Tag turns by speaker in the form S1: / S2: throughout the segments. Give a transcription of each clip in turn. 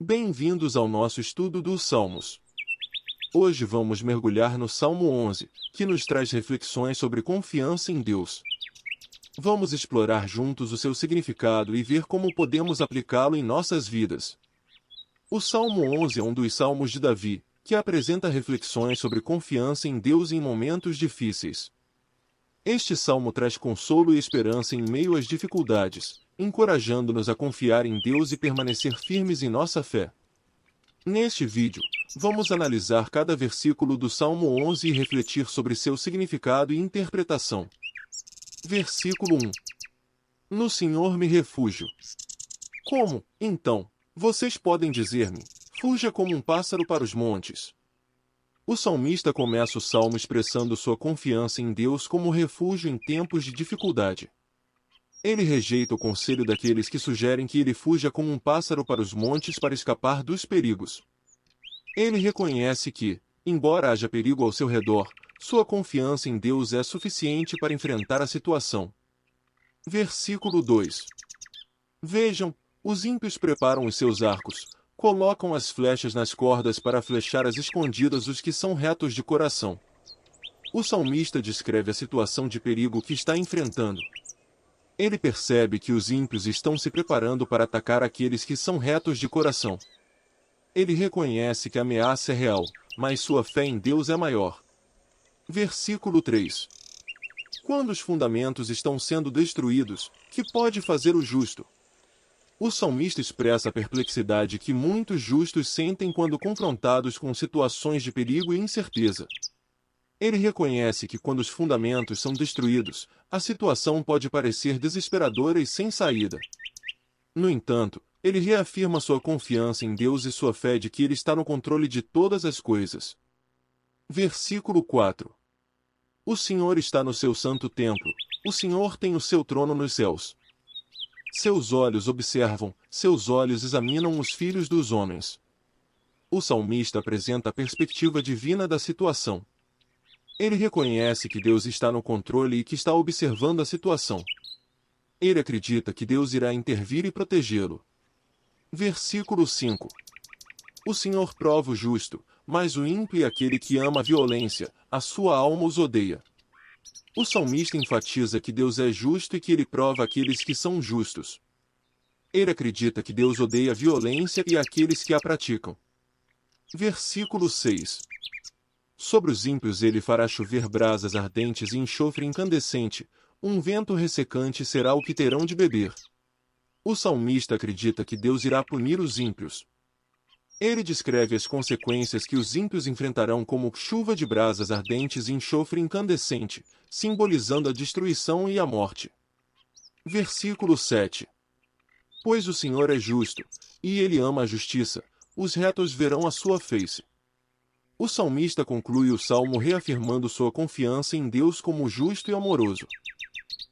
S1: Bem-vindos ao nosso estudo dos Salmos. Hoje vamos mergulhar no Salmo 11, que nos traz reflexões sobre confiança em Deus. Vamos explorar juntos o seu significado e ver como podemos aplicá-lo em nossas vidas. O Salmo 11 é um dos salmos de Davi, que apresenta reflexões sobre confiança em Deus em momentos difíceis. Este salmo traz consolo e esperança em meio às dificuldades, encorajando-nos a confiar em Deus e permanecer firmes em nossa fé. Neste vídeo, vamos analisar cada versículo do Salmo 11 e refletir sobre seu significado e interpretação. Versículo 1. No Senhor me refúgio. Como, então, vocês podem dizer-me, fuja como um pássaro para os montes? O salmista começa o salmo expressando sua confiança em Deus como refúgio em tempos de dificuldade. Ele rejeita o conselho daqueles que sugerem que ele fuja como um pássaro para os montes para escapar dos perigos. Ele reconhece que, embora haja perigo ao seu redor, sua confiança em Deus é suficiente para enfrentar a situação. Versículo 2. Vejam, os ímpios preparam os seus arcos, colocam as flechas nas cordas para flechar às escondidas os que são retos de coração. O salmista descreve a situação de perigo que está enfrentando. Ele percebe que os ímpios estão se preparando para atacar aqueles que são retos de coração. Ele reconhece que a ameaça é real, mas sua fé em Deus é maior. Versículo 3. Quando os fundamentos estão sendo destruídos, que pode fazer o justo? O salmista expressa a perplexidade que muitos justos sentem quando confrontados com situações de perigo e incerteza. Ele reconhece que quando os fundamentos são destruídos, a situação pode parecer desesperadora e sem saída. No entanto, ele reafirma sua confiança em Deus e sua fé de que Ele está no controle de todas as coisas. Versículo 4. O Senhor está no seu santo templo, o Senhor tem o seu trono nos céus. Seus olhos observam, seus olhos examinam os filhos dos homens. O salmista apresenta a perspectiva divina da situação. Ele reconhece que Deus está no controle e que está observando a situação. Ele acredita que Deus irá intervir e protegê-lo. Versículo 5. O Senhor prova o justo, mas o ímpio e aquele que ama a violência, a sua alma os odeia. O salmista enfatiza que Deus é justo e que Ele prova aqueles que são justos. Ele acredita que Deus odeia a violência e aqueles que a praticam. Versículo 6. Sobre os ímpios Ele fará chover brasas ardentes e enxofre incandescente, um vento ressecante será o que terão de beber. O salmista acredita que Deus irá punir os ímpios. Ele descreve as consequências que os ímpios enfrentarão como chuva de brasas ardentes e enxofre incandescente, simbolizando a destruição e a morte. Versículo 7. Pois o Senhor é justo, e Ele ama a justiça, os retos verão a sua face. O salmista conclui o salmo reafirmando sua confiança em Deus como justo e amoroso.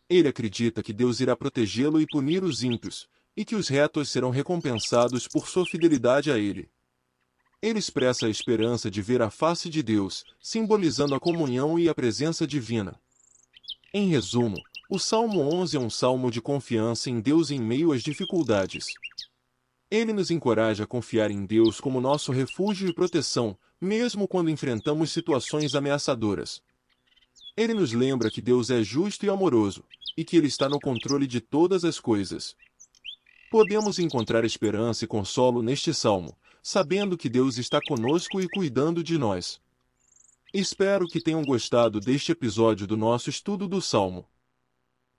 S1: Ele acredita que Deus irá protegê-lo e punir os ímpios, e que os retos serão recompensados por sua fidelidade a Ele. Ele expressa a esperança de ver a face de Deus, simbolizando a comunhão e a presença divina. Em resumo, o Salmo 11 é um salmo de confiança em Deus em meio às dificuldades. Ele nos encoraja a confiar em Deus como nosso refúgio e proteção, mesmo quando enfrentamos situações ameaçadoras. Ele nos lembra que Deus é justo e amoroso, e que Ele está no controle de todas as coisas. Podemos encontrar esperança e consolo neste salmo, sabendo que Deus está conosco e cuidando de nós. Espero que tenham gostado deste episódio do nosso estudo do Salmo.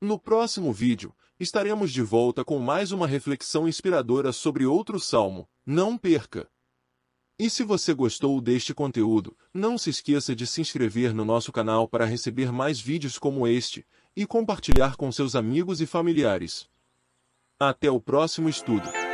S1: No próximo vídeo, estaremos de volta com mais uma reflexão inspiradora sobre outro salmo. Não perca! E se você gostou deste conteúdo, não se esqueça de se inscrever no nosso canal para receber mais vídeos como este, e compartilhar com seus amigos e familiares. Até o próximo estudo!